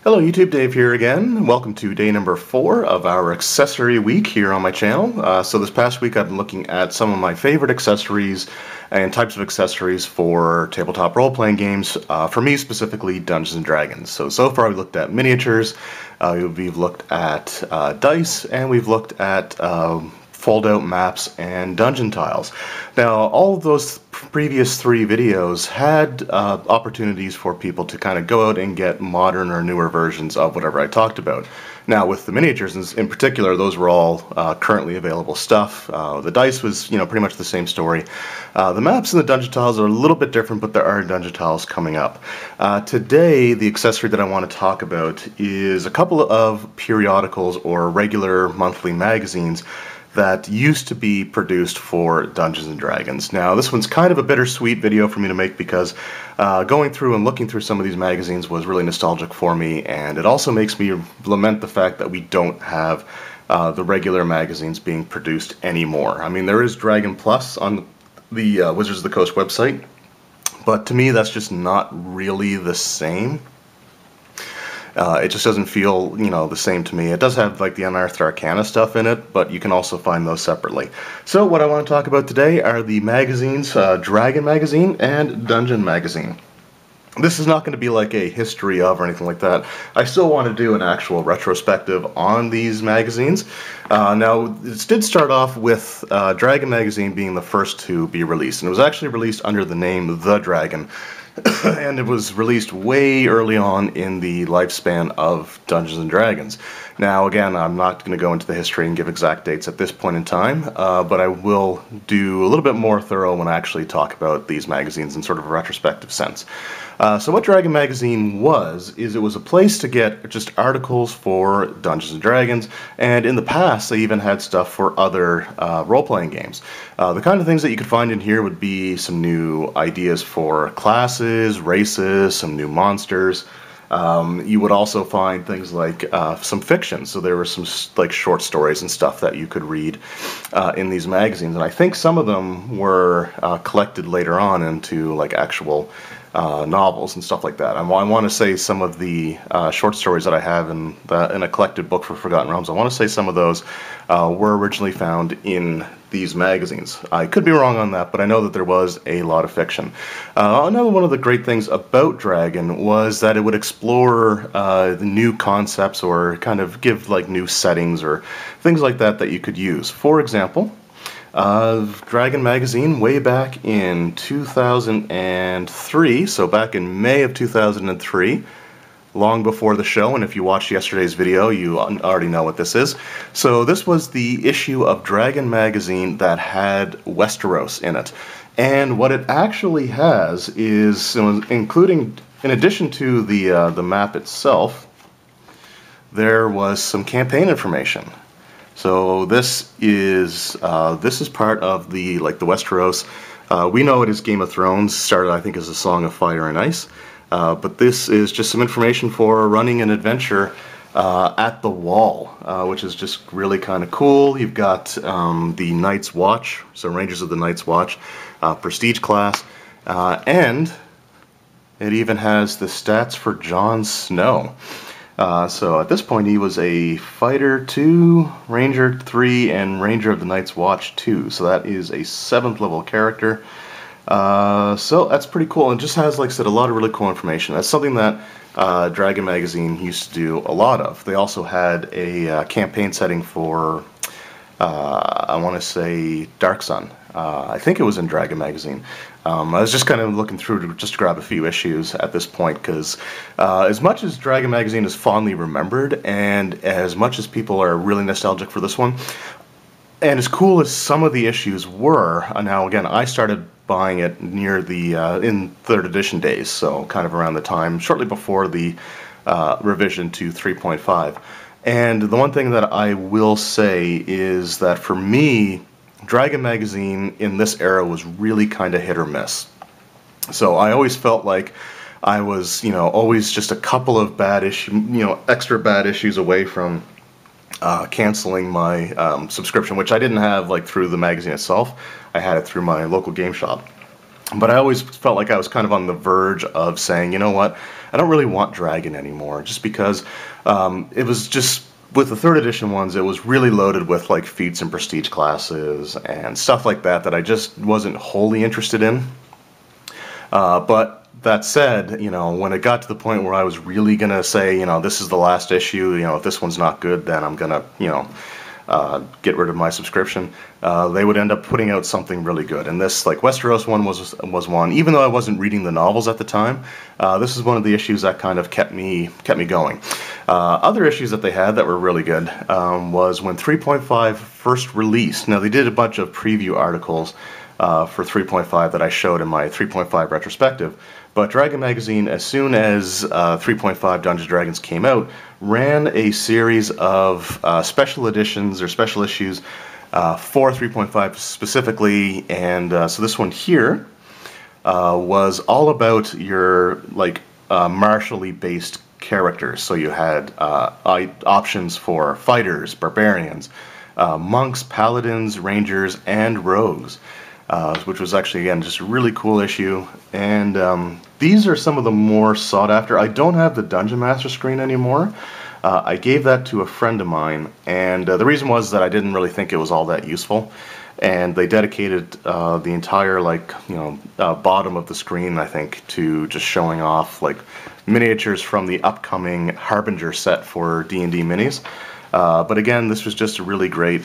Hello YouTube, Dave here again. Welcome to day number 4 of our accessory week here on my channel. So this past week I've been looking at some of my favorite accessories and types of accessories for tabletop role-playing games. For me specifically, Dungeons & Dragons. So far we've looked at miniatures, we've looked at dice, and we've looked at fold-out maps and dungeon tiles. Now, all of those previous 3 videos had opportunities for people to kind of go out and get modern or newer versions of whatever I talked about. Now, with the miniatures in particular, those were all currently available stuff. The dice was, pretty much the same story. The maps and the dungeon tiles are a little bit different, but there are dungeon tiles coming up. Today, the accessory that I want to talk about is a couple of periodicals or regular monthly magazines that used to be produced for Dungeons & Dragons. Now, this one's kind of a bittersweet video for me to make because going through and looking through some of these magazines was really nostalgic for me, and it also makes me lament the fact that we don't have the regular magazines being produced anymore. I mean, there is Dragon Plus on the Wizards of the Coast website, but to me that's just not really the same. It just doesn't feel, the same to me. It does have like the Unearthed Arcana stuff in it, but you can also find those separately. So what I want to talk about today are the magazines, Dragon Magazine and Dungeon Magazine. This is not going to be like a history of or anything like that. I still want to do an actual retrospective on these magazines. Now, this did start off with Dragon Magazine being the first to be released, and it was actually released under the name The Dragon. And it was released way early on in the lifespan of Dungeons & Dragons. Now, again, I'm not going to go into the history and give exact dates at this point in time, but I will do a little bit more thorough when I actually talk about these magazines in sort of a retrospective sense. So what Dragon Magazine is it was a place to get just articles for Dungeons & Dragons, and in the past they even had stuff for other role-playing games. The kind of things that you could find in here would be some new ideas for classes, races, some new monsters. You would also find things like some fiction, so there were some like short stories and stuff that you could read in these magazines, and I think some of them were collected later on into like actual novels and stuff like that. I want to say some of the short stories that I have in a collected book for Forgotten Realms, I want to say some of those were originally found in these magazines. I could be wrong on that, but I know that there was a lot of fiction. Another one of the great things about Dragon was that it would explore the new concepts or kind of give like new settings or things like that that you could use. For example, Dragon Magazine way back in 2003, so back in May of 2003, long before the show, and if you watched yesterday's video you already know what this is. So this was the issue of Dragon Magazine that had Westeros in it. And what it actually has is, including, in addition to the map itself, there was some campaign information. So this is part of the Westeros. We know it as Game of Thrones. Started, I think, as a Song of Fire and Ice, but this is just some information for running an adventure at the Wall, which is just really kind of cool. You've got the Night's Watch, so Rangers of the Night's Watch, Prestige class, and it even has the stats for Jon Snow. So at this point he was a Fighter 2, Ranger 3, and Ranger of the Night's Watch 2. So that is a 7th level character. So that's pretty cool, and just has, like I said, a lot of really cool information. That's something that Dragon Magazine used to do a lot of. They also had a campaign setting for, I want to say, Dark Sun. I think it was in Dragon Magazine. I was just kind of looking through just to grab a few issues at this point, because as much as Dragon Magazine is fondly remembered, and as much as people are really nostalgic for this one, and as cool as some of the issues were, now again, I started buying it near the in 3rd edition days, so kind of around the time, shortly before the revision to 3.5. And the one thing that I will say is that for me, Dragon Magazine in this era was really kind of hit or miss. So I always felt like I was, always just a couple of bad extra bad issues away from canceling my subscription, which I didn't have like through the magazine itself. I had it through my local game shop. But I always felt like I was kind of on the verge of saying, you know what, I don't really want Dragon anymore, just because it was just, with the 3rd edition ones, it was really loaded with like feats and prestige classes and stuff like that that I just wasn't wholly interested in. But that said, you know, when it got to the point where I was really going to say, you know, this is the last issue, you know, if this one's not good, then I'm going to, you know, get rid of my subscription, they would end up putting out something really good. And this, like, Westeros one was one. Even though I wasn't reading the novels at the time, this is one of the issues that kind of kept me going. Other issues that they had that were really good was when 3.5 first released. Now, they did a bunch of preview articles for 3.5 that I showed in my 3.5 retrospective. But Dragon Magazine, as soon as 3.5 Dungeons & Dragons came out, ran a series of special editions or special issues for 3.5 specifically. And so this one here was all about your, like, martially based characters. So you had options for fighters, barbarians, monks, paladins, rangers, and rogues. Which was actually, again, just a really cool issue. And these are some of the more sought after. I don't have the Dungeon Master screen anymore. I gave that to a friend of mine, and the reason was that I didn't really think it was all that useful. And they dedicated the entire, like, you know, bottom of the screen, I think, to just showing off, like, miniatures from the upcoming Harbinger set for D&D minis. But again, this was just a really great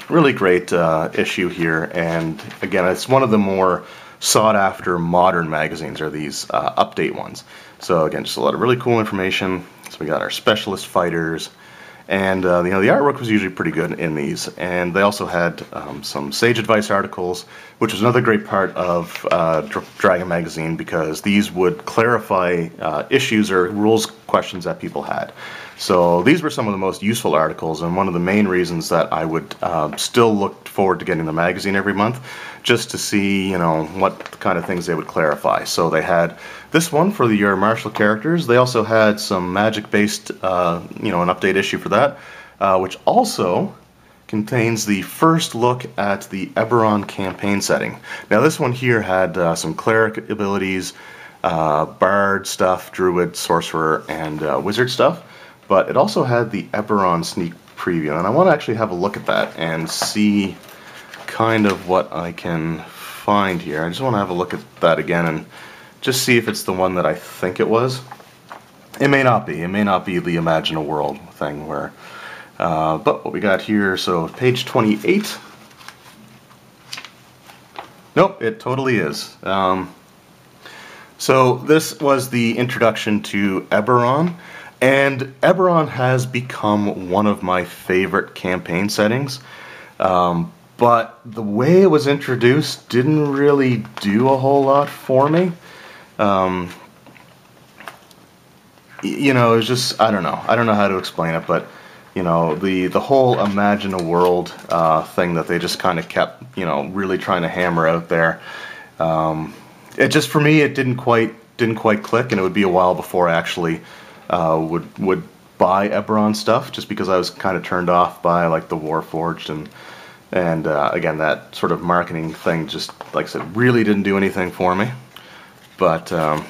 issue here, and again, it's one of the more sought after modern magazines, are these update ones. So again, just a lot of really cool information. So we got our specialist fighters, and you know, the artwork was usually pretty good in these, and they also had some sage advice articles, which was another great part of Dragon Magazine, because these would clarify issues or rules questions that people had. So these were some of the most useful articles, and one of the main reasons that I would still look forward to getting the magazine every month, just to see, you know, what kind of things they would clarify. So they had this one for your martial characters. They also had some magic-based, you know, an update issue for that, which also contains the first look at the Eberron campaign setting. Now this one here had some cleric abilities, bard stuff, druid, sorcerer, and wizard stuff. But it also had the Eberron sneak preview, and I want to actually have a look at that and see kind of what I can find here. I just want to have a look at that again and just see if it's the one that I think it was. It may not be. It may not be the Imagine a World thing where... but what we got here, so page 28. Nope, it totally is. So this was the introduction to Eberron. And Eberron has become one of my favorite campaign settings, but the way it was introduced didn't really do a whole lot for me. You know, it was just, I don't know how to explain it, but, you know, the whole Imagine a World thing that they just kind of kept, you know, really trying to hammer out there, it just, for me, it didn't quite click, and it would be a while before I actually would buy Eberron stuff, just because I was kind of turned off by, like, the Warforged, and again, that sort of marketing thing just, like I said, really didn't do anything for me. But I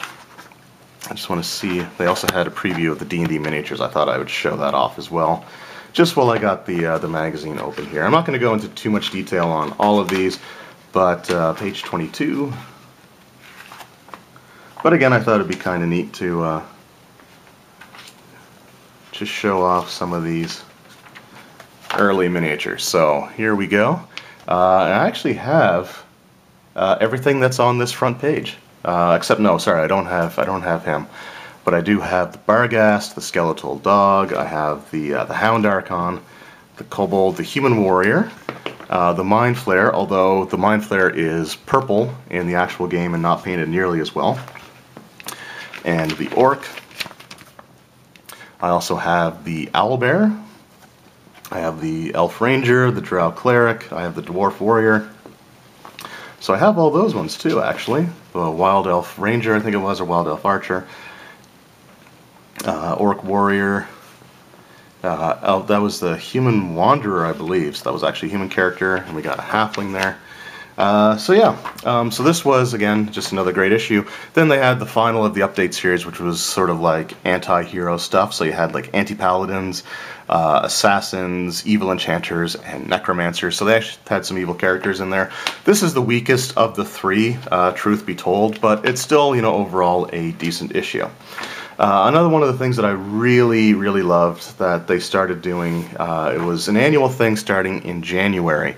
just want to see, they also had a preview of the D&D miniatures. I thought I would show that off as well, just while I got the magazine open here. I'm not going to go into too much detail on all of these, but page 22. But again, I thought it'd be kind of neat to just show off some of these early miniatures. So here we go. I actually have everything that's on this front page, except, no, sorry, I don't have him, but I do have the Barghast, the Skeletal Dog. I have the Hound Archon, the Kobold, the Human Warrior, the Mind Flayer, although the Mind Flayer is purple in the actual game and not painted nearly as well, and the Orc. I also have the Owlbear, I have the Elf Ranger, the Drow Cleric, I have the Dwarf Warrior. So I have all those ones too, actually. The Wild Elf Ranger, I think it was, or Wild Elf Archer. Orc Warrior. That was the Human Wanderer, I believe. So that was actually a human character, and we got a Halfling there. So yeah, so this was, again, just another great issue. Then they had the final of the update series, which was sort of like anti-hero stuff. So you had like anti-paladins, assassins, evil enchanters, and necromancers. So they actually had some evil characters in there. This is the weakest of the three, truth be told, but it's still, you know, overall a decent issue. Another one of the things that I really, really loved that they started doing, it was an annual thing starting in January.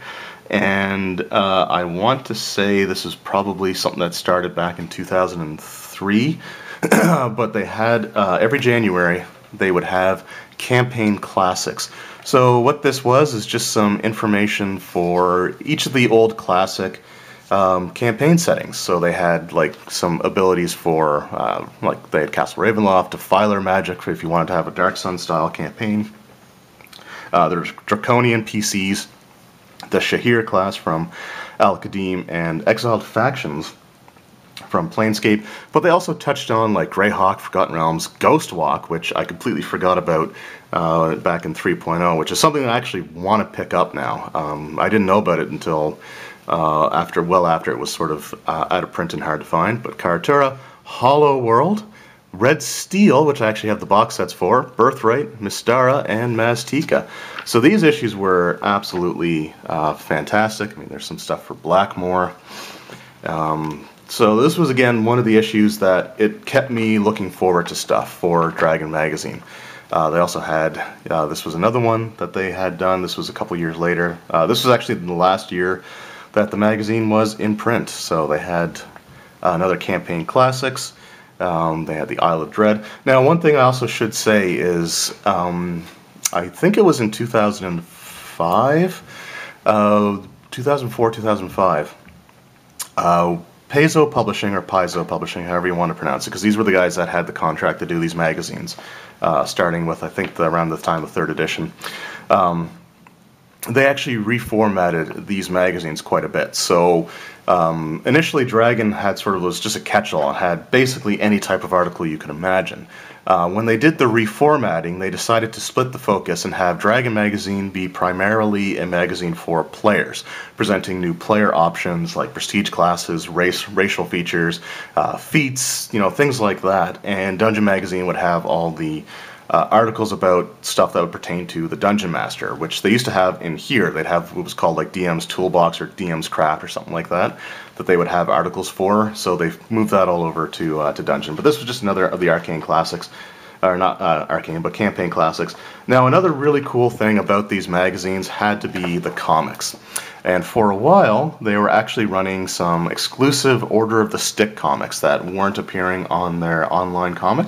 And I want to say this is probably something that started back in 2003, but they had, every January, they would have campaign classics. So what this was is just some information for each of the old classic campaign settings. So they had like some abilities for, like they had Castle Ravenloft, Defiler magic if you wanted to have a Dark Sun style campaign. There's Draconian PCs, the Shahir class from Al-Qadim, and Exiled Factions from Planescape, but they also touched on like Greyhawk, Forgotten Realms, Ghostwalk, which I completely forgot about back in 3.0, which is something that I actually want to pick up now. I didn't know about it until after it was sort of out of print and hard to find, but Karatura, Hollow World, Red Steel, which I actually have the box sets for, Birthright, Mystara, and Maztica. So these issues were absolutely fantastic. I mean, there's some stuff for Blackmore. So this was, again, one of the issues that it kept me looking forward to stuff for Dragon Magazine. They also had, this was another one that they had done. This was a couple years later. This was actually the last year that the magazine was in print. So they had another Campaign Classics. They had the Isle of Dread. Now, one thing I also should say is, I think it was in 2005, 2004, 2005, Paizo Publishing, or Paizo Publishing, however you want to pronounce it, because these were the guys that had the contract to do these magazines, starting with, I think, around the time of 3rd edition. They actually reformatted these magazines quite a bit. So initially Dragon had sort of was just a catch-all. It had basically any type of article you could imagine. When they did the reformatting, they decided to split the focus and have Dragon Magazine be primarily a magazine for players, presenting new player options like prestige classes, racial features, feats, you know, things like that. And Dungeon Magazine would have all the articles about stuff that would pertain to the Dungeon Master, which they used to have in here. They'd have what was called like DM's Toolbox or DM's Craft or something like that, that they would have articles for. So they've moved that all over to Dungeon. But this was just another of the Arcane Classics, or not Arcane, but Campaign Classics. Now, another really cool thing about these magazines had to be the comics. And for a while, they were actually running some exclusive Order of the Stick comics that weren't appearing on their online comic.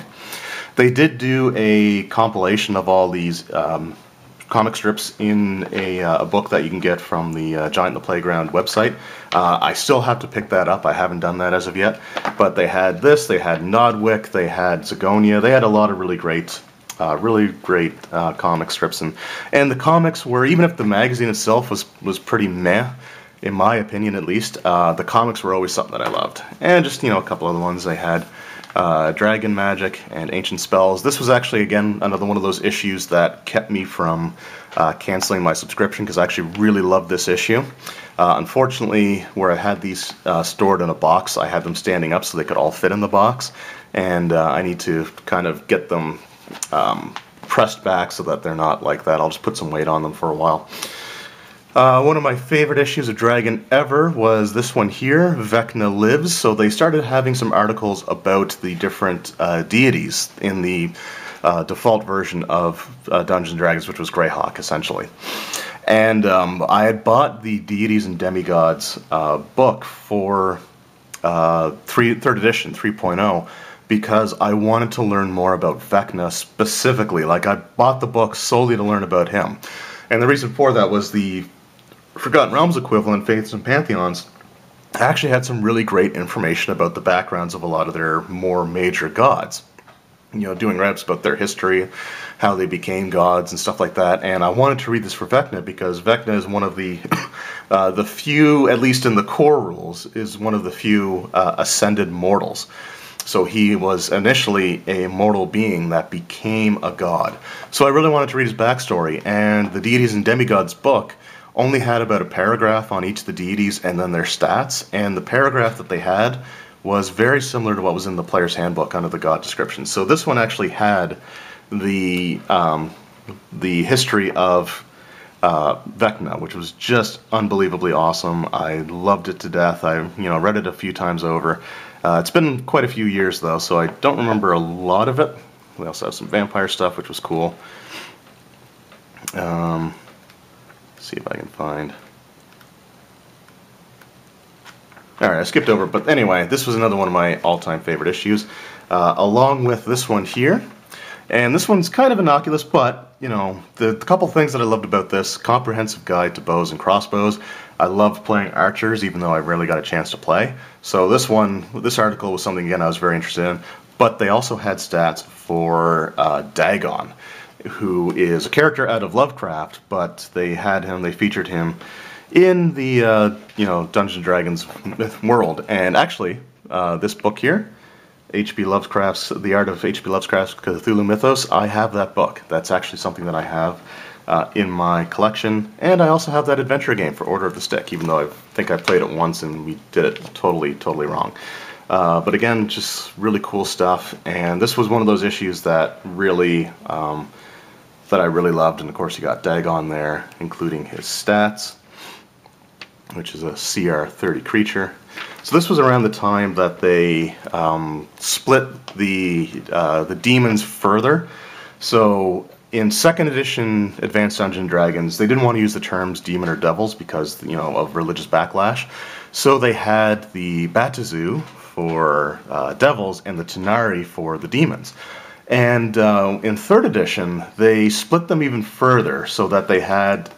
They did do a compilation of all these comic strips in a book that you can get from the Giant in the Playground website. I still have to pick that up. I haven't done that as of yet. But they had this, they had Nodwick, they had Zagonia. They had a lot of really great comic strips. And the comics were, even if the magazine itself was pretty meh, in my opinion at least, the comics were always something that I loved. And just, you know, a couple other ones they had. Dragon Magic and Ancient Spells. This was actually, again, another one of those issues that kept me from canceling my subscription, because I actually really loved this issue. Unfortunately, where I had these stored in a box, I had them standing up so they could all fit in the box, and I need to kind of get them pressed back so that they're not like that. I'll just put some weight on them for a while. One of my favorite issues of Dragon ever was this one here, Vecna Lives. So they started having some articles about the different deities in the default version of Dungeons & Dragons, which was Greyhawk, essentially. And I had bought the Deities and Demigods book for 3rd edition, 3.0, because I wanted to learn more about Vecna specifically. Like, I bought the book solely to learn about him. And the reason for that was the Forgotten Realms equivalent, Faiths and Pantheons, actually had some really great information about the backgrounds of a lot of their more major gods. You know, doing write-ups about their history, how they became gods and stuff like that. And I wanted to read this for Vecna because Vecna is one of the few, at least in the core rules, is one of the few ascended mortals. So he was initially a mortal being that became a god. So I really wanted to read his backstory, and the Deities and Demigods book only had about a paragraph on each of the deities and then their stats, and the paragraph that they had was very similar to what was in the player's handbook under the god description. So this one actually had the history of Vecna, which was just unbelievably awesome. I loved it to death. I read it a few times over. It's been quite a few years though, so I don't remember a lot of it. We also have some vampire stuff, which was cool. See if I can find. Alright, I skipped over, but anyway, this was another one of my all-time favorite issues, along with this one here. And this one's kind of innocuous, but, the couple things that I loved about this: comprehensive guide to bows and crossbows. I loved playing archers, even though I rarely got a chance to play. So this article was something, again, I was very interested in. But they also had stats for Dagon, who is a character out of Lovecraft, but they featured him in the Dungeons & Dragons myth world. And actually, this book here, The Art of H.P. Lovecraft's Cthulhu Mythos, I have that book. That's actually something that I have in my collection. And I also have that adventure game for Order of the Stick, even though I think I played it once and we did it totally wrong. But again, just really cool stuff. And this was one of those issues that that I really loved. And of course you got Dagon there, including his stats, which is a CR 30 creature. So this was around the time that they split the demons further. So in 2nd edition Advanced Dungeons & Dragons, they didn't want to use the terms demon or devils because of religious backlash. So they had the Batazu for devils and the Tanari for the demons. And in 3rd edition, they split them even further, so that they had,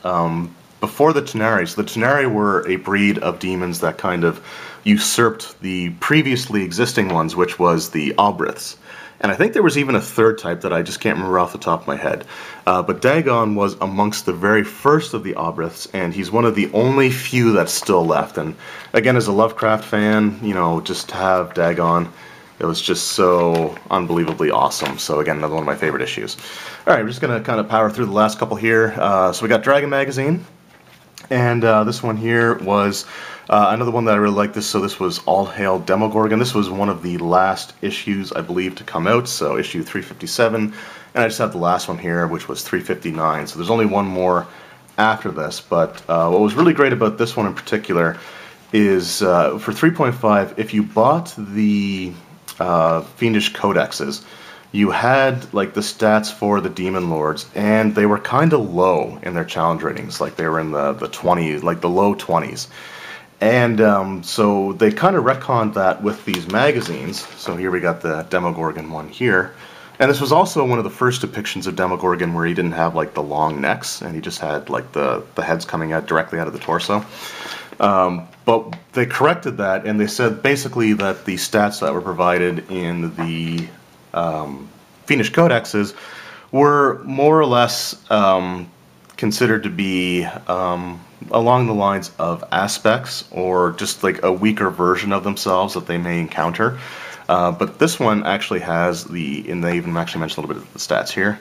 before the Tanari, so the Tanari were a breed of demons that kind of usurped the previously existing ones, which was the Obriths. And I think there was even a 3rd type that I just can't remember off the top of my head. But Dagon was amongst the very first of the Obriths, and he's one of the only few that's still left. And again, as a Lovecraft fan, just to have Dagon, it was just so unbelievably awesome. So again, another one of my favorite issues. Alright, we're just going to kind of power through the last couple here. So we got Dragon Magazine, and this one here was another one that I really liked. So this was All Hail Demogorgon. This was one of the last issues, I believe, to come out, so issue 357. And I just have the last one here, which was 359. So there's only one more after this, but what was really great about this one in particular is for 3.5, if you bought the Fiendish Codexes, you had like the stats for the Demon Lords, and they were kind of low in their challenge ratings. Like they were in the 20s, like the low 20s. And so they kind of retconned that with these magazines. So here we got the Demogorgon one here. And this was also one of the first depictions of Demogorgon where he didn't have like the long necks, and he just had like the heads coming out directly out of the torso. But they corrected that, and they said basically that the stats that were provided in the Fiendish Codexes were more or less considered to be along the lines of aspects, or just like a weaker version of themselves that they may encounter. But this one actually has and they even actually mentioned a little bit of the stats here.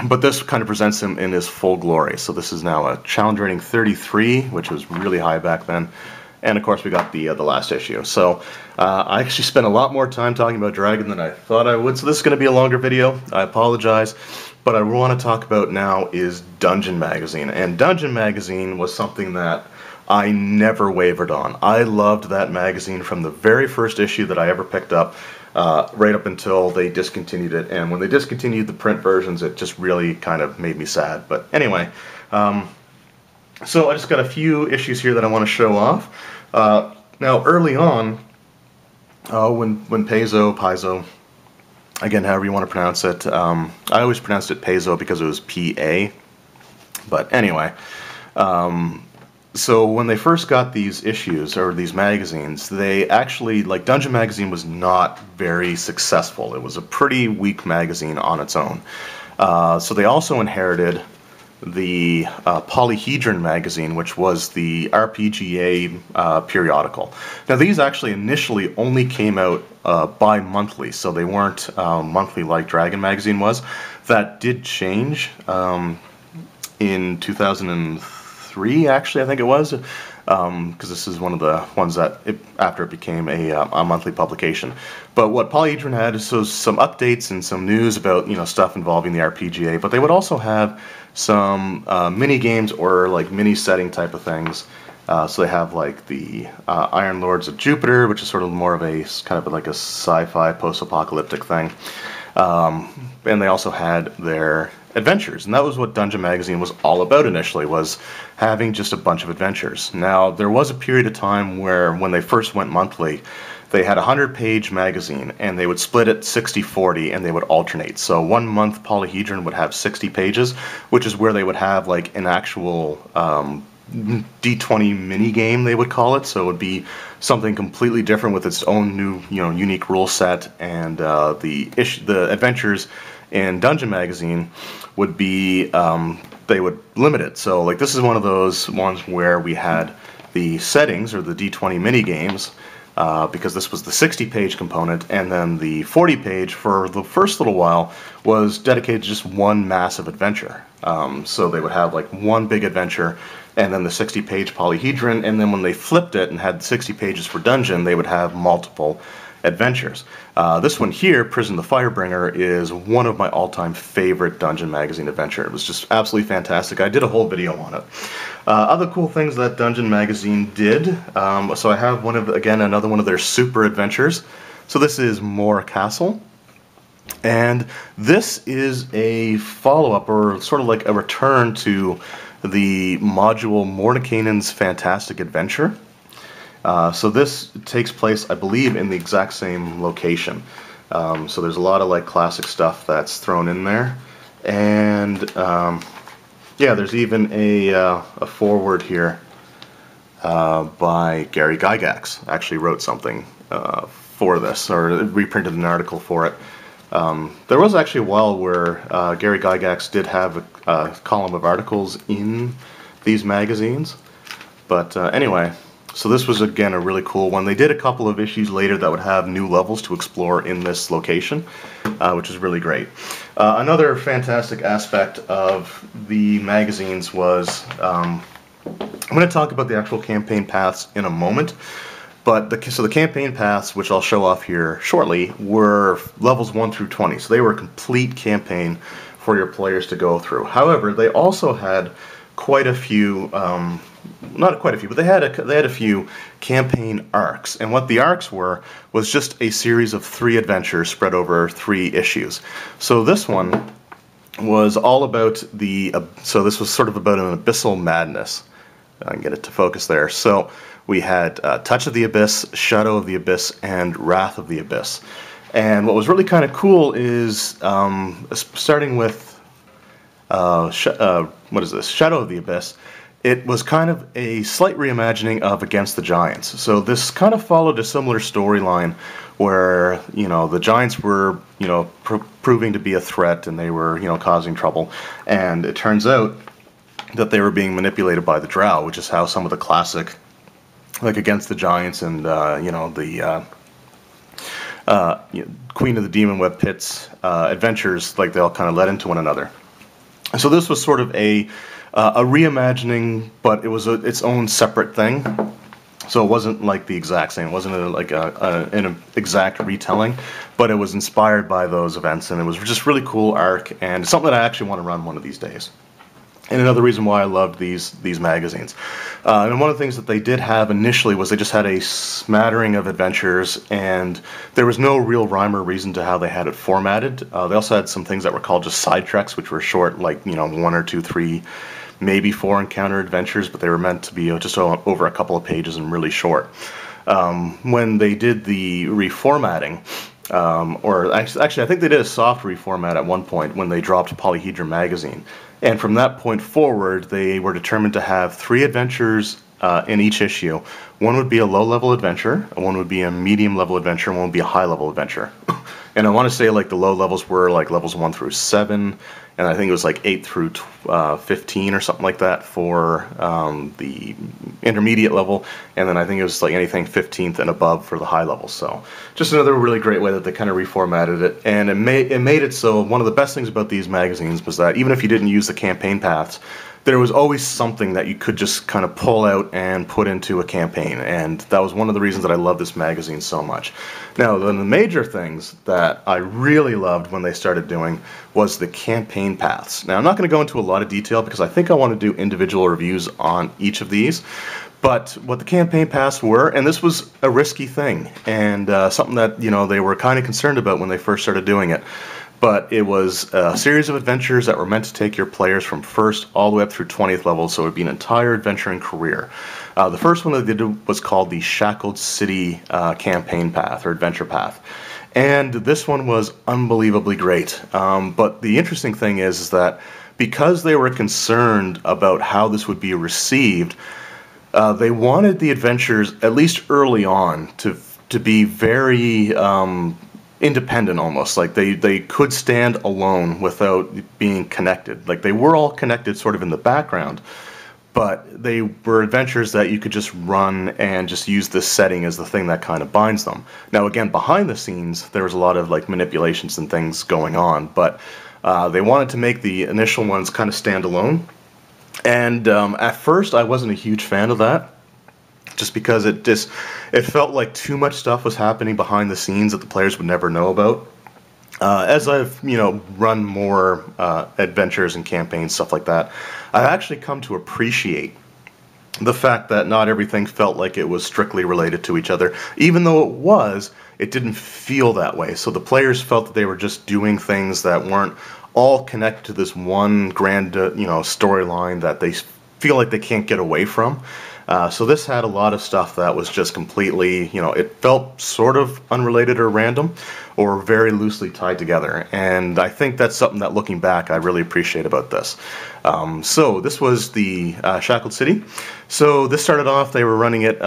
But this kind of presents him in his full glory. So this is now a challenge rating 33, which was really high back then. And of course we got the last issue. So I actually spent a lot more time talking about Dragon than I thought I would. So this is going to be a longer video. I apologize. But what I want to talk about now is Dungeon Magazine. And Dungeon Magazine was something that I never wavered on. I loved that magazine from the very first issue that I ever picked up. Right up until they discontinued it, and when they discontinued the print versions, it just really kind of made me sad. But anyway, so I just got a few issues here that I want to show off. Now, early on, when Paizo, again, however you want to pronounce it, I always pronounced it Paizo because it was P-A. But anyway, so when they first got these issues, or these magazines, they actually, like, Dungeon Magazine was not very successful. It was a pretty weak magazine on its own. So they also inherited the Polyhedron Magazine, which was the RPGA periodical. Now these actually initially only came out bi-monthly, so they weren't monthly like Dragon Magazine was. That did change in 2003, actually, I think it was, because this is one of the ones that, after it became a monthly publication. But what Polyhedron had is some updates and some news about, stuff involving the RPGA, but they would also have some mini games or like mini setting type of things. So they have like the Iron Lords of Jupiter, which is sort of more of a kind of like a sci-fi post-apocalyptic thing. And they also had their adventures, and that was what Dungeon Magazine was all about initially, was having just a bunch of adventures. Now, there was a period of time where, when they first went monthly, they had a 100-page magazine, and they would split it 60-40, and they would alternate. So 1 month, Polyhedron would have 60 pages, which is where they would have like an actual D20 mini game, they would call it. So it would be something completely different with its own new, unique rule set, and the adventures in Dungeon Magazine would be, they would limit it. So like this is one of those ones where we had the settings, or the D20 mini games, because this was the 60-page component, and then the 40-page for the first little while was dedicated to just one massive adventure. So they would have like one big adventure, and then the 60-page Polyhedron, and then when they flipped it and had 60 pages for Dungeon, they would have multiple adventures. This one here, Prison the Firebringer, is one of my all-time favorite Dungeon Magazine adventure. It was just absolutely fantastic. I did a whole video on it. Other cool things that Dungeon Magazine did, so I have another one of their super adventures. So this is Moor Castle, and this is a follow-up, or sort of like a return to the module Mordenkainen's Fantastic Adventure. So this takes place, I believe, in the exact same location. So there's a lot of like classic stuff that's thrown in there, and yeah, there's even a foreword here by Gary Gygax. Actually wrote something for this, or reprinted an article for it. There was actually a while where Gary Gygax did have a column of articles in these magazines, but anyway. So this was, again, a really cool one. They did a couple of issues later that would have new levels to explore in this location, which is really great. Another fantastic aspect of the magazines was, I'm going to talk about the actual campaign paths in a moment, but so the campaign paths, which I'll show off here shortly, were levels 1 through 20. So they were a complete campaign for your players to go through. However, they also had quite a few, not quite a few, but they had a few campaign arcs, and what the arcs were was just a series of 3 adventures spread over 3 issues. So this one was all about so this was sort of about an abyssal madness. I can get it to focus there. So we had Touch of the Abyss, Shadow of the Abyss, and Wrath of the Abyss. And what was really kind of cool is, starting with what is this? Shadow of the Abyss. It was kind of a slight reimagining of Against the Giants. So this kind of followed a similar storyline where, the Giants were, proving to be a threat, and they were, causing trouble. And it turns out that they were being manipulated by the Drow, which is how some of the classic, like Against the Giants and, the Queen of the Demon Web Pits adventures, like they all kind of led into one another. So this was sort of a reimagining, but it was its own separate thing. So it wasn't like the exact same. It wasn't an exact retelling, but it was inspired by those events, and it was just really cool arc, and something that I actually want to run one of these days. And another reason why I loved these magazines. And one of the things that they did have initially was they just had a smattering of adventures, and there was no real rhyme or reason to how they had it formatted. They also had some things that were called just side treks, which were short, like 1 or 2, 3, maybe 4 encounter adventures, but they were meant to be just over a couple of pages and really short. When they did the reformatting, or actually I think they did a soft reformat at one point when they dropped Polyhedron Magazine. And from that point forward, they were determined to have 3 adventures in each issue. One would be a low-level adventure, one would be a medium-level adventure, and one would be a high-level adventure. And I want to say like the low levels were like levels 1 through 7, and I think it was like 8 through 15 or something like that for the intermediate level, and then I think it was like anything 15th and above for the high level. So just another really great way that they kind of reformatted it, and it made it so one of the best things about these magazines was that even if you didn't use the campaign paths, there was always something that you could just kind of pull out and put into a campaign, and that was one of the reasons that I love this magazine so much. Now, the major things that I really loved when they started doing was the campaign paths. Now, I'm not going to go into a lot of detail because I think I want to do individual reviews on each of these, but what the campaign paths were, and this was a risky thing, and something that, you know, they were kind of concerned about when they first started doing it. But it was a series of adventures that were meant to take your players from 1st all the way up through 20th level, so it would be an entire adventuring career. The first one that they did was called the Shackled City campaign path, or adventure path. And this one was unbelievably great. But the interesting thing is that because they were concerned about how this would be received, they wanted the adventures, at least early on, to be very independent almost. Like they could stand alone without being connected. Like they were all connected sort of in the background, but they were adventures that you could just run and just use this setting as the thing that kind of binds them. Now again, behind the scenes, there was a lot of like manipulations and things going on, but they wanted to make the initial ones kind of stand alone. And at first I wasn't a huge fan of that, just because it felt like too much stuff was happening behind the scenes that the players would never know about. As I've, you know, run more adventures and campaigns, stuff like that, I've actually come to appreciate the fact that not everything felt like it was strictly related to each other. Even though it was, it didn't feel that way. So the players felt that they were just doing things that weren't all connected to this one grand, you know, storyline that they feel like they can't get away from. So this had a lot of stuff that was just completely, you know, it felt sort of unrelated or random or very loosely tied together. And I think that's something that, looking back, I really appreciate about this. So this was the Shackled City. So this started off, they were running it,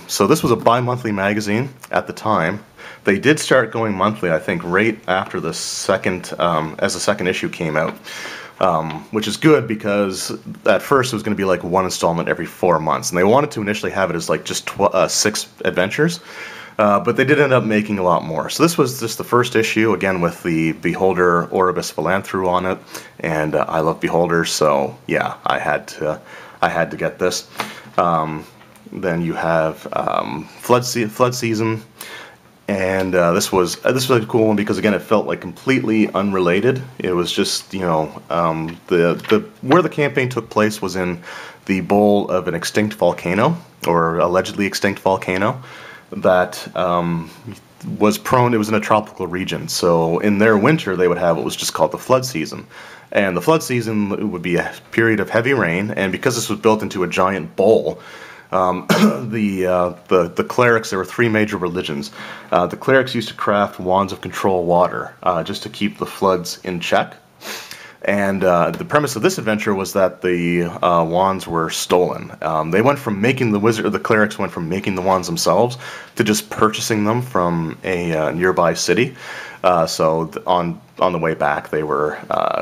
so this was a bi-monthly magazine at the time. They did start going monthly, I think, right after the second, as the second issue came out. Which is good because at first it was going to be like one installment every 4 months, and they wanted to initially have it as like just 6 adventures, but they did end up making a lot more. So this was just the first issue, again with the Beholder Oribus Philanthro on it, and I love Beholders, so yeah, I had to get this. Then you have Flood Season. And this was a cool one because, again, it felt like completely unrelated. It was just, you know, where the campaign took place was in the bowl of an extinct volcano, or allegedly extinct volcano, that was prone. It was in a tropical region, so in their winter they would have what was just called the flood season, and the flood season would be a period of heavy rain. And because this was built into a giant bowl, the clerics, there were 3 major religions. The clerics used to craft wands of control water just to keep the floods in check. And the premise of this adventure was that the wands were stolen. They went from making the clerics went from making the wands themselves to just purchasing them from a nearby city. So on the way back, they were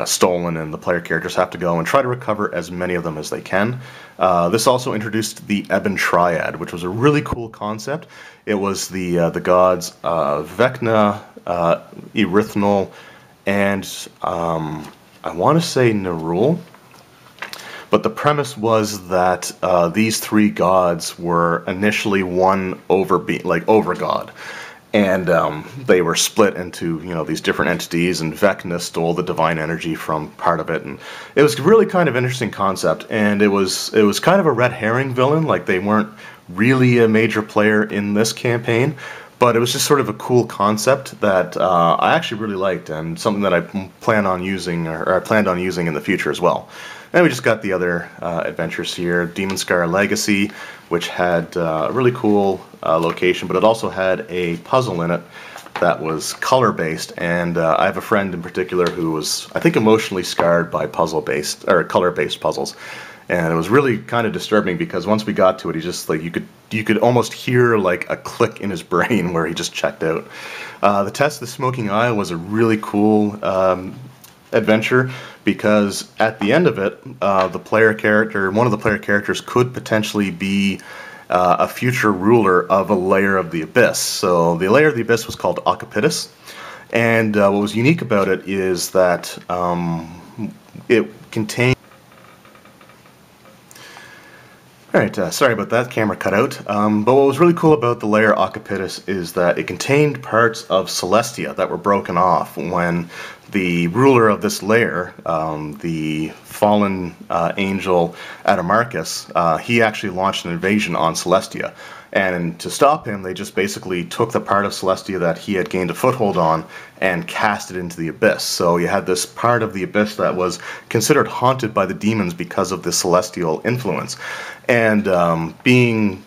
stolen, and the player characters have to go and try to recover as many of them as they can. This also introduced the Ebon Triad, which was a really cool concept. It was the gods Vecna, Erythnol, and I want to say Nerul. But the premise was that these 3 gods were initially one over god. And they were split into, you know, these different entities, and Vecna stole the divine energy from part of it, and it was really kind of interesting concept. And it was kind of a red herring villain, like they weren't really a major player in this campaign, but it was just sort of a cool concept that I actually really liked, and something that I planned on using in the future as well. And we just got the other adventures here. Demon Scar Legacy, which had a really cool location, but it also had a puzzle in it that was color-based. And I have a friend in particular who was, I think, emotionally scarred by puzzle-based or color-based puzzles. And it was really kind of disturbing because once we got to it, he just like you could almost hear like a click in his brain where he just checked out. The Test of the Smoking Eye was a really cool adventure because at the end of it, one of the player characters could potentially be a future ruler of a layer of the Abyss. So the layer of the Abyss was called Akapitis, and what was unique about it is that it contained Alright, sorry about that, camera cut out. But what was really cool about the layer Occipitous is that it contained parts of Celestia that were broken off when the ruler of this layer, the fallen angel Adamarcus, he actually launched an invasion on Celestia. And to stop him, they just basically took the part of Celestia that he had gained a foothold on and cast it into the Abyss. So you had this part of the Abyss that was considered haunted by the demons because of the celestial influence. And passing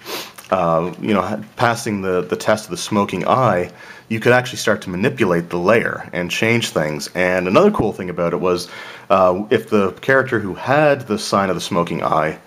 the test of the Smoking Eye, you could actually start to manipulate the layer and change things. And another cool thing about it was if the character who had the sign of the Smoking Eye,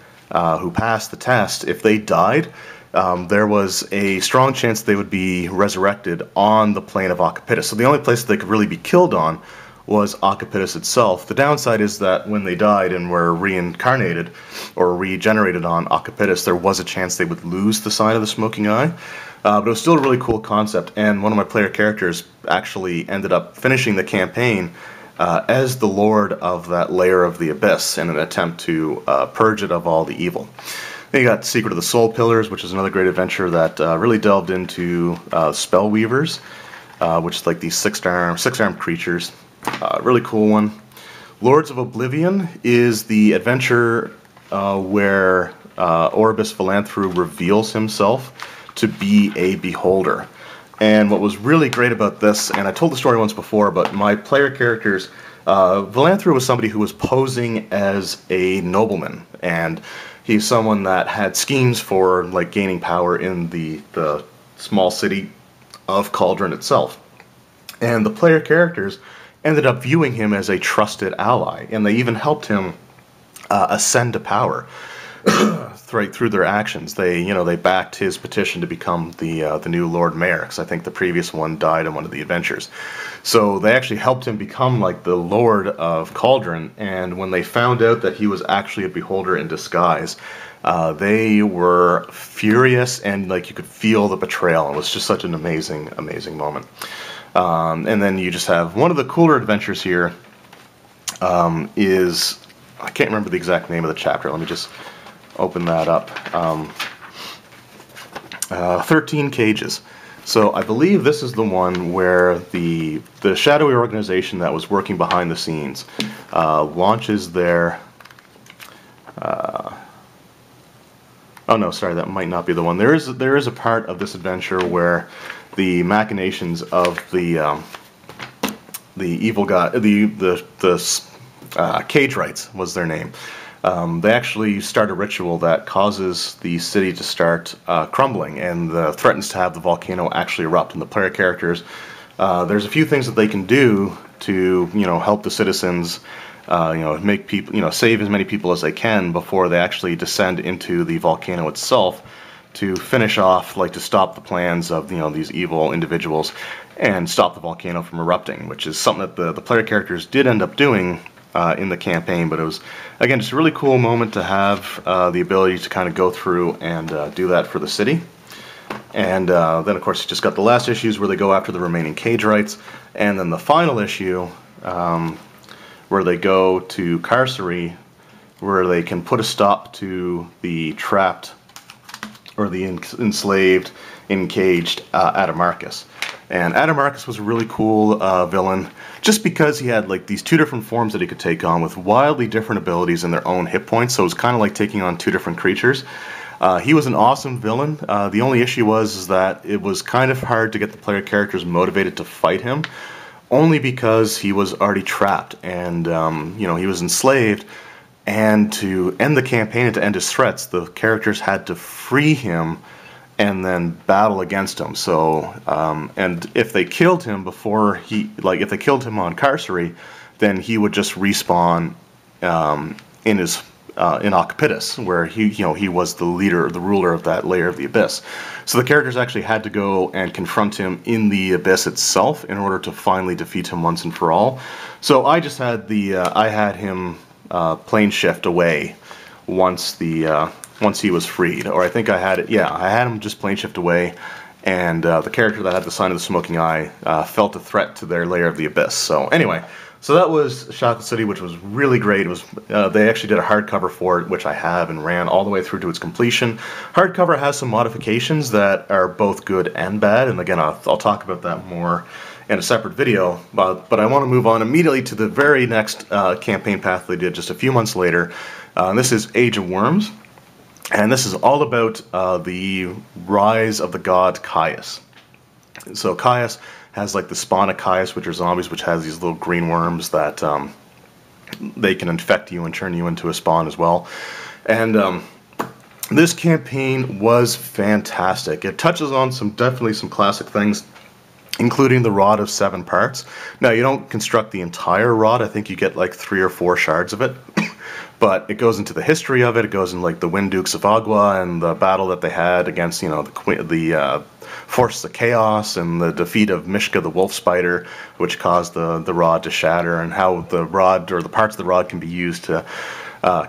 who passed the test, if they died, there was a strong chance they would be resurrected on the plane of Occipitous. So the only place they could really be killed on was Occipitous itself. The downside is that when they died and were reincarnated or regenerated on Occipitous, there was a chance they would lose the sign of the Smoking Eye. But it was still a really cool concept, and one of my player characters actually ended up finishing the campaign as the lord of that layer of the Abyss in an attempt to purge it of all the evil. Then you got Secret of the Soul Pillars, which is another great adventure that really delved into spell weavers, which is like these six-armed creatures. Really cool one. Lords of Oblivion is the adventure where Orbis Philanthro reveals himself to be a beholder. And what was really great about this, and I told the story once before, but my player characters, Philanthro was somebody who was posing as a nobleman, and he's someone that had schemes for like gaining power in the small city of Cauldron itself. And the player characters ended up viewing him as a trusted ally, and they even helped him ascend to power through their actions. They backed his petition to become the new Lord Mayor, because I think the previous one died in one of the adventures. So they actually helped him become like the Lord of Cauldron, and when they found out that he was actually a beholder in disguise, they were furious, and like you could feel the betrayal. It was just such an amazing moment. And then you just have one of the cooler adventures here is, I can't remember the exact name of the chapter. Let me just open that up. 13 Cages. So I believe this is the one where the shadowy organization that was working behind the scenes launches their... oh no, sorry, that might not be the one. There is a part of this adventure where the machinations of the evil guy, the Cage Rights was their name. They actually start a ritual that causes the city to start crumbling, and threatens to have the volcano actually erupt. And the player characters, there's a few things that they can do to help the citizens, make people, save as many people as they can before they actually descend into the volcano itself, to finish off, like to stop the plans of these evil individuals and stop the volcano from erupting, which is something that the player characters did end up doing in the campaign. But it was, again, just a really cool moment to have the ability to kind of go through and do that for the city. And then of course you just got the last issues where they go after the remaining Cage Rights, and then the final issue where they go to Accessory, where they can put a stop to the trapped or the enslaved, encaged Adamarcus. And Adamarcus was a really cool villain, just because he had like these two different forms that he could take on with wildly different abilities and their own hit points, so it was kind of like taking on two different creatures. He was an awesome villain. The only issue was that it was kind of hard to get the player characters motivated to fight him, only because he was already trapped, and he was enslaved. And to end the campaign and to end his threats, the characters had to free him and then battle against him. So, and if they killed him before if they killed him on Accessory, then he would just respawn in Occipitous, where he was the leader, the ruler of that layer of the Abyss. So the characters actually had to go and confront him in the Abyss itself in order to finally defeat him once and for all. So I just had I had him plane shift away once he was freed, or I think I had it. Yeah, I had him just plane shift away, and the character that had the sign of the Smoking Eye felt a threat to their layer of the Abyss. So anyway, So that was Shackled City, which was really great. It was they actually did a hardcover for it, which I have and ran all the way through to its completion. Hardcover has some modifications that are both good and bad, and again, I'll talk about that more in a separate video. But I want to move on immediately to the very next campaign path they did just a few months later. This is Age of Worms, and this is all about the rise of the god Caius. So Caius has like the spawn of Caius, which are zombies, which has these little green worms that they can infect you and turn you into a spawn as well. And this campaign was fantastic. It touches on definitely some classic things, including the rod of 7 parts. Now, you don't construct the entire rod. I think you get like 3 or 4 shards of it. But it goes into the history of it. It goes in like the Wind Dukes of Agua and the battle that they had against, you know, the Forces of Chaos and the defeat of Mishka the Wolf Spider, which caused the rod to shatter, and how the rod, or the parts of the rod, can be used to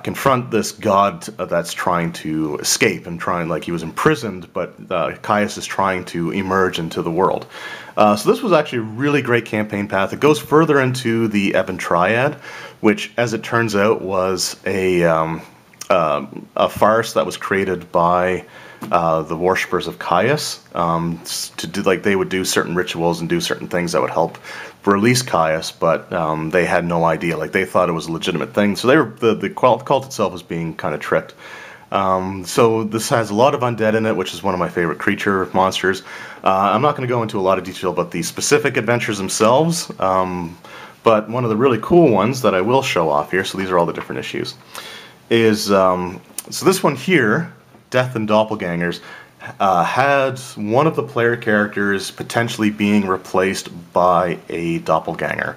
confront this god that's trying to escape and like he was imprisoned, but Caius is trying to emerge into the world. So this was actually a really great campaign path. It goes further into the Ebon Triad, which, as it turns out, was a farce that was created by the worshippers of Caius to do, like, they would do certain rituals and do certain things that would help release Caius, but they had no idea. Like, they thought it was a legitimate thing, so the cult itself was being kind of tricked. So this has a lot of undead in it, which is one of my favorite creature monsters. I'm not going to go into a lot of detail about the specific adventures themselves, but one of the really cool ones that I will show off here, so these are all the different issues, is, so this one here, Death and Doppelgangers, had one of the player characters potentially being replaced by a doppelganger.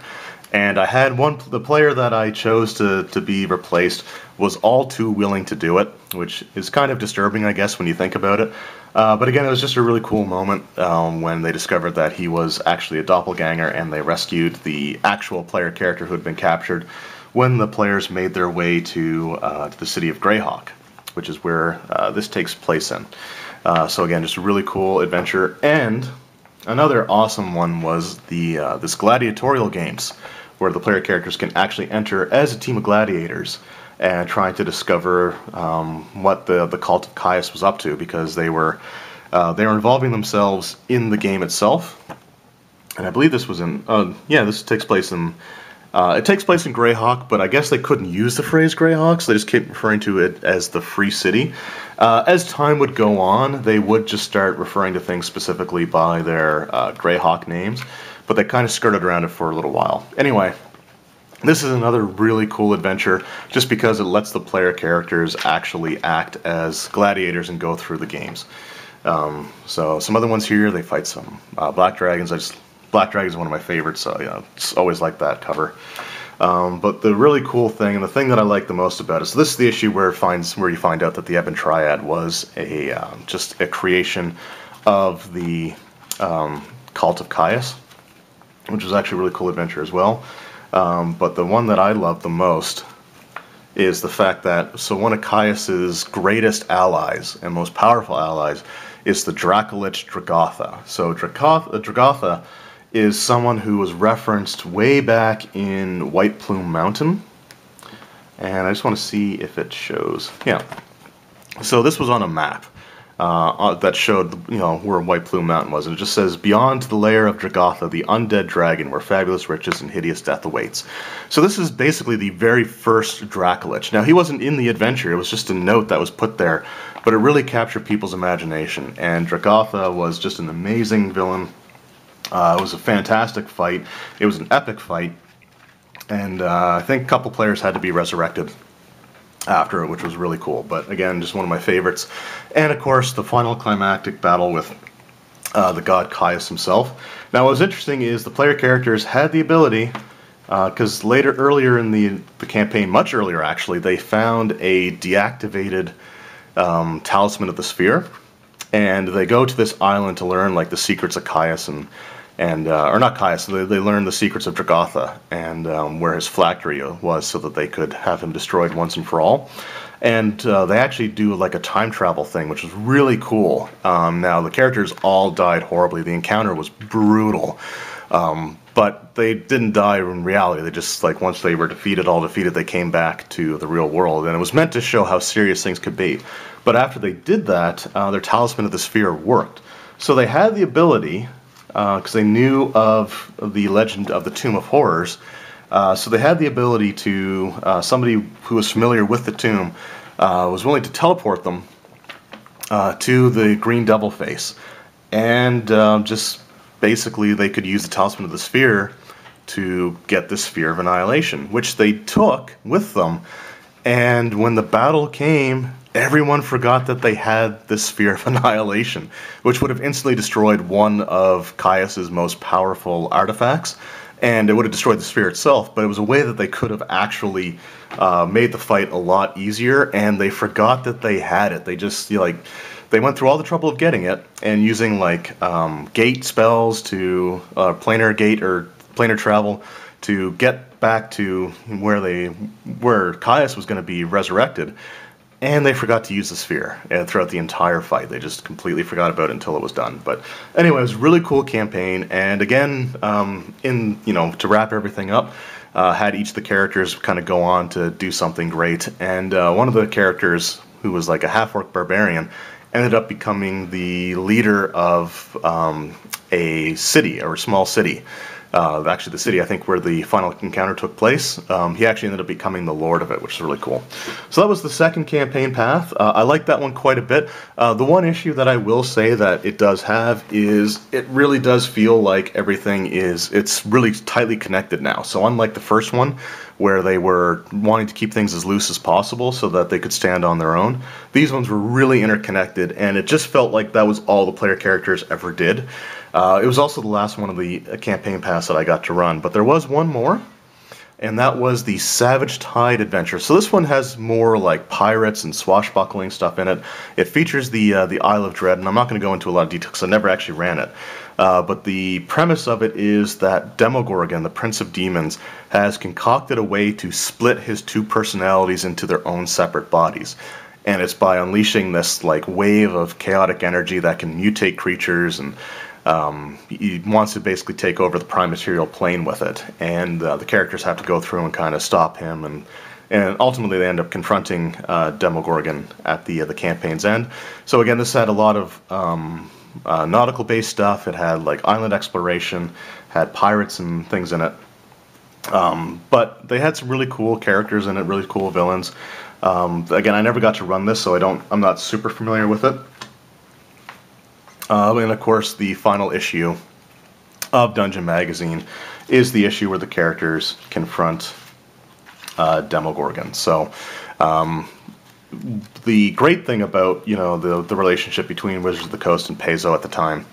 And I had the player that I chose to be replaced was all too willing to do it, which is kind of disturbing, I guess, when you think about it. But again, it was just a really cool moment when they discovered that he was actually a doppelganger, and they rescued the actual player character who had been captured when the players made their way to the city of Greyhawk, which is where this takes place in. So again, just a really cool adventure. And another awesome one was this gladiatorial games, where the player characters can actually enter as a team of gladiators and trying to discover what the cult of Caius was up to, because they were involving themselves in the game itself. And I believe this was in this takes place in Greyhawk, but I guess they couldn't use the phrase Greyhawk, so they just kept referring to it as the Free City. As time would go on, they would just start referring to things specifically by their Greyhawk names, but they kind of skirted around it for a little while. Anyway, this is another really cool adventure, just because it lets the player characters actually act as gladiators and go through the games. So some other ones here, they fight some black dragons. Black Dragon is one of my favorites, so yeah, it's always like that cover. But the really cool thing, and the thing that I like the most about it, so this is the issue where you find out that the Ebon Triad was just a creation of the cult of Caius, which was actually a really cool adventure as well. But the one that I love the most is the fact that, so one of Caius's greatest allies and most powerful allies is the Dracolich Dragotha. So Dragotha is someone who was referenced way back in White Plume Mountain. And I just want to see if it shows. Yeah. So this was on a map that showed, where White Plume Mountain was. And it just says, beyond the lair of Dragotha, the undead dragon, where fabulous riches and hideous death awaits. So this is basically the very first Dracolich. Now, he wasn't in the adventure. It was just a note that was put there. But it really captured people's imagination. And Dragotha was just an amazing villain. It was a fantastic fight. It was an epic fight, and I think a couple players had to be resurrected after it, which was really cool. But again, just one of my favorites. And of course, the final climactic battle with the god Caius himself. Now, what was interesting is the player characters had the ability, because earlier in the campaign, much earlier actually, they found a deactivated talisman of the sphere. And they go to this island to learn like the secrets of Caius or not Caius. They learn the secrets of Dragotha and where his phylactery was, so that they could have him destroyed once and for all. And they actually do like a time travel thing, which was really cool. Now the characters all died horribly. The encounter was brutal, but they didn't die in reality. They just, like, once they were defeated, they came back to the real world, and it was meant to show how serious things could be. But after they did that, their Talisman of the Sphere worked. So they had the ability, because they knew of the legend of the Tomb of Horrors, so they had the ability to, somebody who was familiar with the tomb was willing to teleport them to the Green Devil Face. And just basically they could use the Talisman of the Sphere to get the Sphere of Annihilation, which they took with them. And when the battle came, everyone forgot that they had the Sphere of Annihilation, which would have instantly destroyed one of Caius's most powerful artifacts. And it would have destroyed the sphere itself, but it was a way that they could have actually made the fight a lot easier, and they forgot that they had it. They just, they went through all the trouble of getting it, and using, gate spells to planar gate or planar travel to get back to where Caius was going to be resurrected. And they forgot to use the sphere throughout the entire fight. They just completely forgot about it until it was done. But anyway, it was a really cool campaign. And again, to wrap everything up, had each of the characters kind of go on to do something great. And one of the characters, who was like a half-orc barbarian, ended up becoming the leader of a city, or a small city. Actually, the city, I think, where the final encounter took place, he actually ended up becoming the lord of it, which is really cool. So that was the second campaign path. I like that one quite a bit. The one issue that I will say that it does have is it really does feel like everything it's really tightly connected now. So unlike the first one, where they were wanting to keep things as loose as possible so that they could stand on their own, these ones were really interconnected, and it just felt like that was all the player characters ever did. It was also the last one of the campaign paths that I got to run, but there was one more, and that was the Savage Tide adventure. So this one has more like pirates and swashbuckling stuff in it. It features the Isle of Dread, and I'm not going to go into a lot of detail because I never actually ran it. But the premise of it is that Demogorgon, the Prince of Demons, has concocted a way to split his two personalities into their own separate bodies. And it's by unleashing this wave of chaotic energy that can mutate creatures, and he wants to basically take over the prime material plane with it. And the characters have to go through and kind of stop him, and ultimately they end up confronting Demogorgon at the campaign's end. So again, this had a lot of nautical-based stuff. It had island exploration, had pirates and things in it. But they had some really cool characters in it, really cool villains. Again, I never got to run this, so I'm not super familiar with it. And of course, the final issue of Dungeon Magazine is the issue where the characters confront Demogorgon. So the great thing about the relationship between Wizards of the Coast and Paizo at the time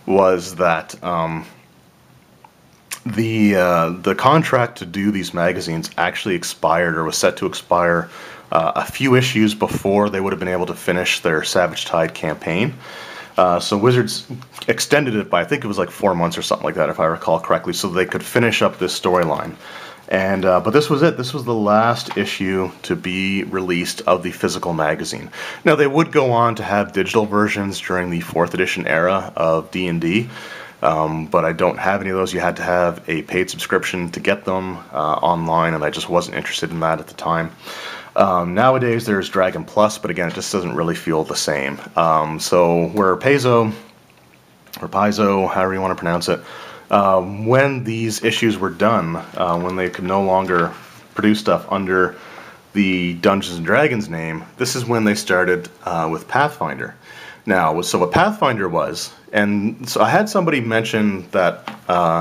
was that the contract to do these magazines actually expired, or was set to expire a few issues before they would have been able to finish their Savage Tide campaign. So Wizards extended it by, I think it was 4 months or something like that, if I recall correctly, so they could finish up this storyline. And but this was it. This was the last issue to be released of the physical magazine. Now, they would go on to have digital versions during the 4th edition era of D&D, but I don't have any of those. You had to have a paid subscription to get them online, and I just wasn't interested in that at the time. Nowadays there's Dragon Plus, but again, it just doesn't really feel the same. So where Paizo, or Paizo, however you want to pronounce it, when these issues were done, when they could no longer produce stuff under the Dungeons & Dragons name, this is when they started with Pathfinder. Now, so what Pathfinder was, and so I had somebody mention that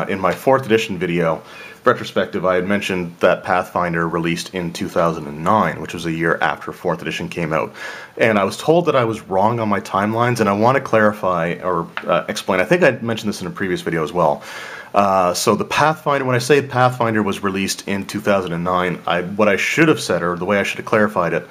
in my 4th edition video, retrospective, I had mentioned that Pathfinder released in 2009, which was a year after 4th edition came out. And I was told that I was wrong on my timelines, and I want to clarify or explain. I think I mentioned this in a previous video as well. So the Pathfinder, when I say Pathfinder was released in 2009, what I should have said, or the way I should have clarified it,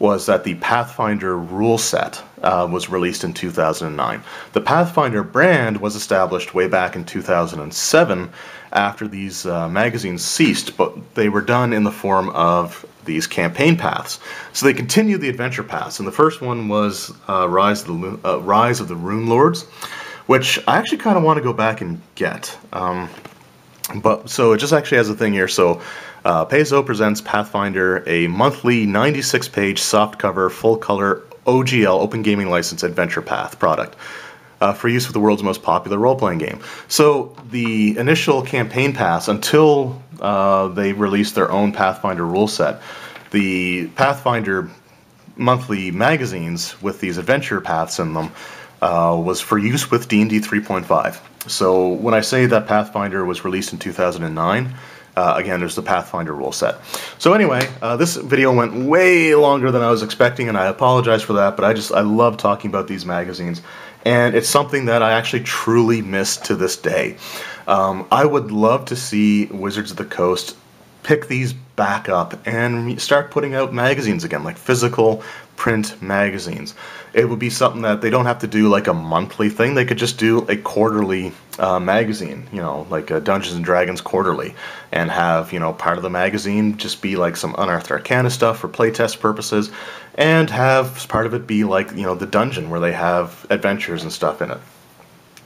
was that the Pathfinder rule set was released in 2009. The Pathfinder brand was established way back in 2007 after these magazines ceased, but they were done in the form of these campaign paths. So they continued the adventure paths, and the first one was Rise of the Rune Lords, which I actually kind of want to go back and get. But so it just actually has a thing here. So Paizo presents Pathfinder, a monthly 96-page softcover, full-color OGL Open Gaming License Adventure Path product for use with the world's most popular role-playing game. So the initial campaign pass, until they released their own Pathfinder rule set, the Pathfinder monthly magazines with these adventure paths in them was for use with D&D 3.5. So when I say that Pathfinder was released in 2009, again, there's the Pathfinder rule set. So anyway, this video went way longer than I was expecting, and I apologize for that, but I love talking about these magazines, and it's something that I actually truly miss to this day. I would love to see Wizards of the Coast pick these back up and start putting out magazines again, like physical print magazines. It would be something that they don't have to do like a monthly thing. They could just do a quarterly magazine, you know, like a Dungeons and Dragons quarterly, and have, you know, part of the magazine just be like some Unearthed Arcana stuff for playtest purposes, and have part of it be like, you know, the dungeon where they have adventures and stuff in it.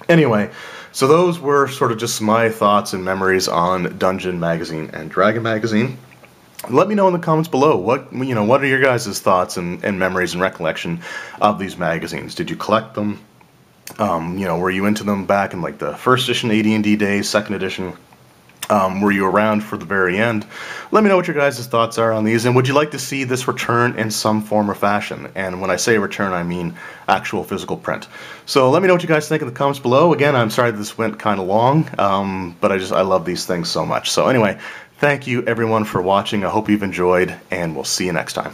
Anyway, so those were sort of just my thoughts and memories on Dungeon Magazine and Dragon Magazine. Let me know in the comments below what are your guys' thoughts and memories and recollection of these magazines. Did you collect them? Were you into them back in like the first edition AD&D days, second edition? Were you around for the very end? Let me know what your guys' thoughts are on these, and would you like to see this return in some form or fashion? And when I say return, I mean actual physical print. So let me know what you guys think in the comments below. Again, I'm sorry this went kind of long, but I love these things so much. So anyway, thank you everyone for watching. I hope you've enjoyed, and we'll see you next time.